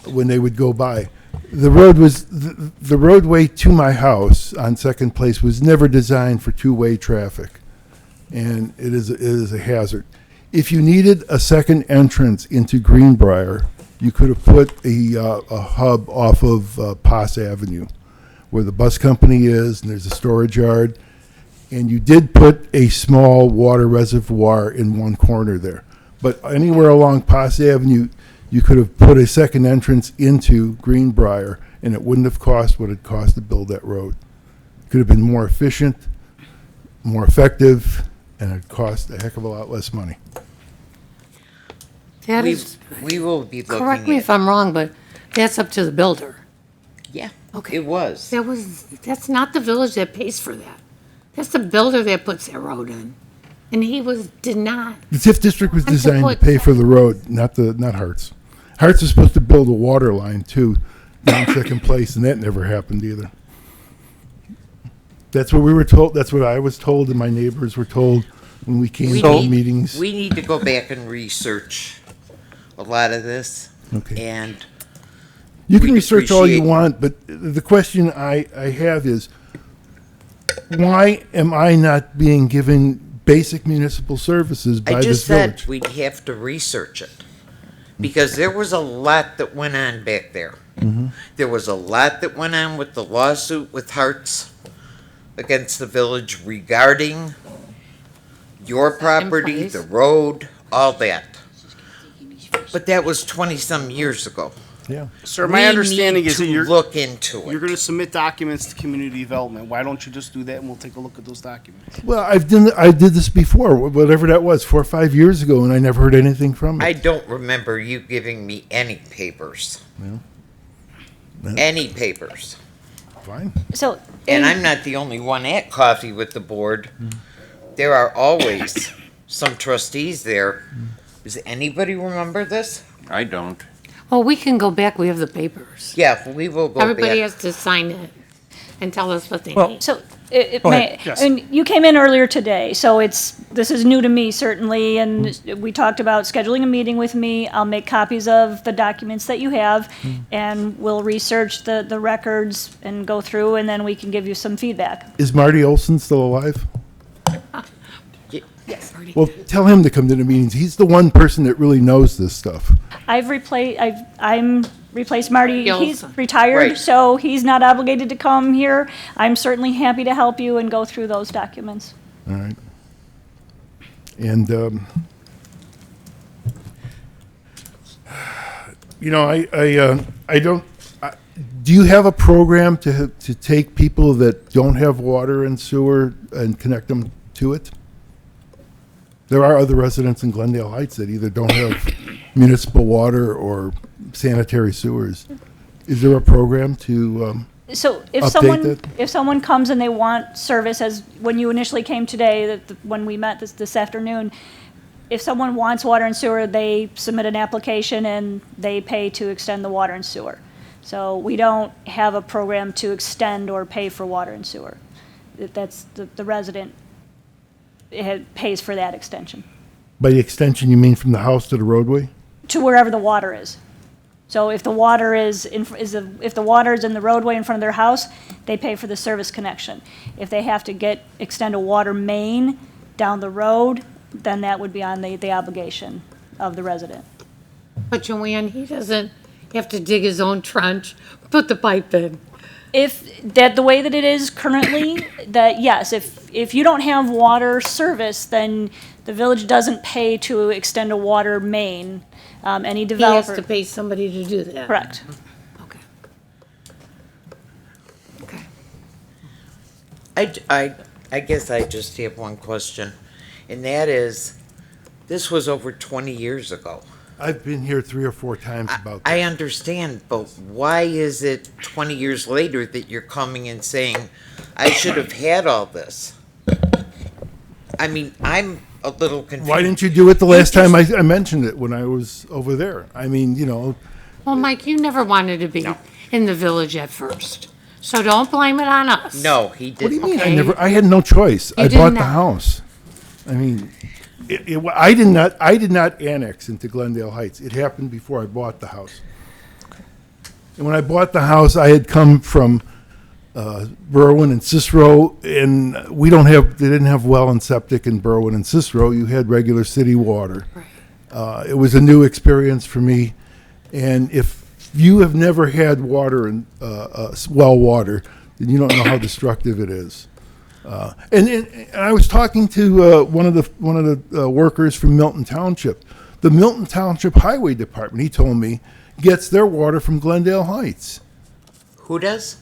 when they would go by. The road was the roadway to my house on Second Place was never designed for two-way traffic, and it is a hazard. If you needed a second entrance into Greenbrier, you could have put a hub off of Poss Avenue, where the bus company is, and there's a storage yard. And you did put a small water reservoir in one corner there. But anywhere along Poss Avenue, you could have put a second entrance into Greenbrier, and it wouldn't have cost what it cost to build that road. It could have been more efficient, more effective, and it cost a heck of a lot less money. That is, We will be looking correct me at, if I'm wrong, but that's up to the builder. yeah, Okay. it was. That's not the village that pays for that. That's the builder that puts that road in. And he did not. The TIF district was And to designed to put- pay for the road, not Harts. Harts was supposed to build a water line too, down Second Place, and that never happened either. That's what we were told, that's what I was told, and my neighbors were told when we came to the meetings. We need to go back and research a lot of this. Okay. And You can we'd research all you appreciate- want, but the question I have is, why am I not being given basic municipal services by I this just said village? we'd have to research it. Because there was a lot that went on back there. Mm-hmm. There was a lot that went on with the lawsuit with Harts against the village regarding your property, place. the road, all that. But that was 20-some years ago. Yeah. Sir, my understanding is that you're Look into you're it. going to submit documents to community development. Why don't you just do that and we'll take a look at those documents? Well, I did this before, whatever that was, 4 or 5 years ago, and I never heard anything from it. I don't remember you giving me any papers. Well, Any papers. fine. So, And I'm not the only one at coffee with the board. There are always some trustees there. Does anybody remember this? I don't. Well, we can go back, we have the papers. Yeah, we will go Everybody back. has to sign it and tell us what they Well- need. so it Go may, ahead. Yes. and you came in earlier today, so this is new to me certainly, and we talked about scheduling a meeting with me. I'll make copies of the documents that you have, and we'll research the records and go through, and then we can give you some feedback. Is Marty Olson still alive? Yes. Well, tell him to come to the meetings. He's the one person that really knows this stuff. I'm replaced Marty. He's Olson. retired, Right. so he's not obligated to come here. I'm certainly happy to help you and go through those documents. All right. And, I don't, do you have a program to take people that don't have water and sewer and connect them to it? There are other residents in Glendale Heights that either don't have municipal water or sanitary sewers. Is there a program to, So Update if someone comes and they want service, as when you initially came today, when we met this afternoon, if someone wants water and sewer, they submit an application and they pay to extend the water and sewer. So we don't have a program to extend or pay for water and sewer. That's the resident pays for that extension by the extension, you mean from the house to the roadway? to wherever the water is. So if the water is if the water is in the roadway in front of their house, they pay for the service connection. If they have to extend a water main down the road, then that would be on the obligation of the resident. But Joanne, he doesn't have to dig his own trench, put the pipe in. If that the way that it is currently, that yes, if you don't have water service, then the village doesn't pay to extend a water main. Any He has developer, to pay somebody to do that. correct. Okay. Okay. I guess I just have one question, and that is, this was over 20 years ago. I've been here 3 or 4 times about I that. understand, but why is it 20 years later that you're coming and saying, I should have had all this? I mean, I'm a little confused. Why didn't you do it the last time I mentioned it when I was over there? I mean, Well, Mike, you never wanted to be in the village at first, so don't blame it on us. No, he didn't. what do you mean? Okay. I had no choice. You I did bought the not. house. I mean, I did not annex into Glendale Heights. It happened before I bought the house. And when I bought the house, I had come from Berwyn and Cicero, and they didn't have well and septic in Berwyn and Cicero. You had regular city water. It was a new experience for me, and if you have never had water and well water, then you don't know how destructive it is. And I was talking to one of the workers from Milton Township. The Milton Township Highway Department, he told me, gets their water from Glendale Heights. Who does?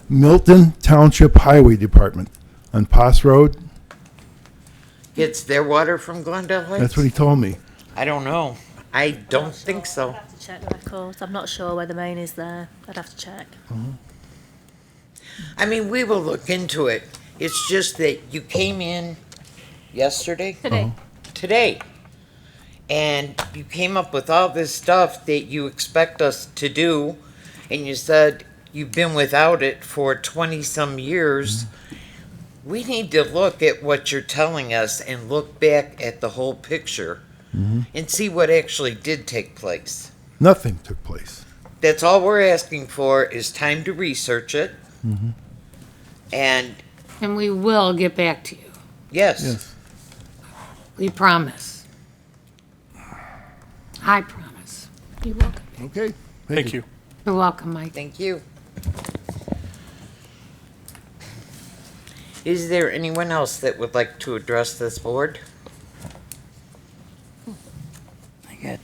Milton Township Highway Department on Poss Road. Gets their water from Glendale Heights? That's what he told me. I don't know. I don't think so. I'd have to check the records. I'm not sure where the main is there. I'd have to check. I mean, we will look into it. It's just that you came in yesterday? Today. Today. And you came up with all this stuff that you expect us to do, and you said you've been without it for 20-some years. We need to look at what you're telling us and look back at the whole picture and see what actually did take place. Nothing took place. That's all we're asking for is time to research it. And And we will get back to you. yes, Yes. We promise. I promise. You're welcome. Okay. Thank you. You're welcome, Mike. thank you. Is there anyone else that would like to address this board? I got,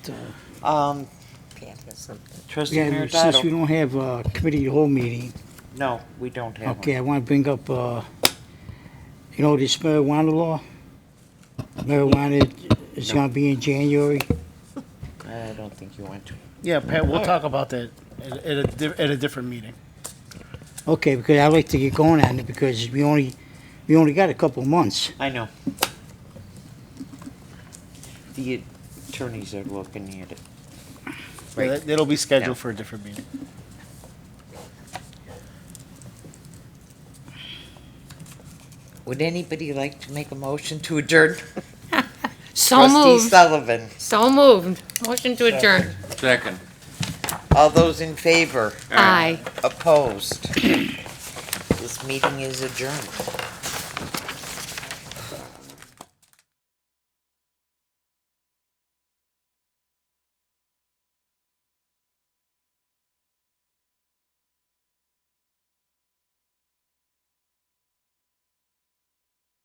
Pat has something. Trustee Yeah, since we Maradotto? don't have a committee of the whole meeting, No, we don't have one. okay, I want to bring up, this marijuana law? Marijuana is going to be in January. I don't think you want to. Yeah, Pat, we'll talk about that at a different meeting. Okay, because I'd like to get going on it because we only got a couple of months. I know. The attorneys are looking at it. Yeah, that'll be scheduled Yeah. for a different meeting. Would anybody like to make a motion to adjourn? So Trustee moved. Sullivan, So moved. Motion to adjourn. Second. all those in favor? Aye. Opposed? This meeting is adjourned.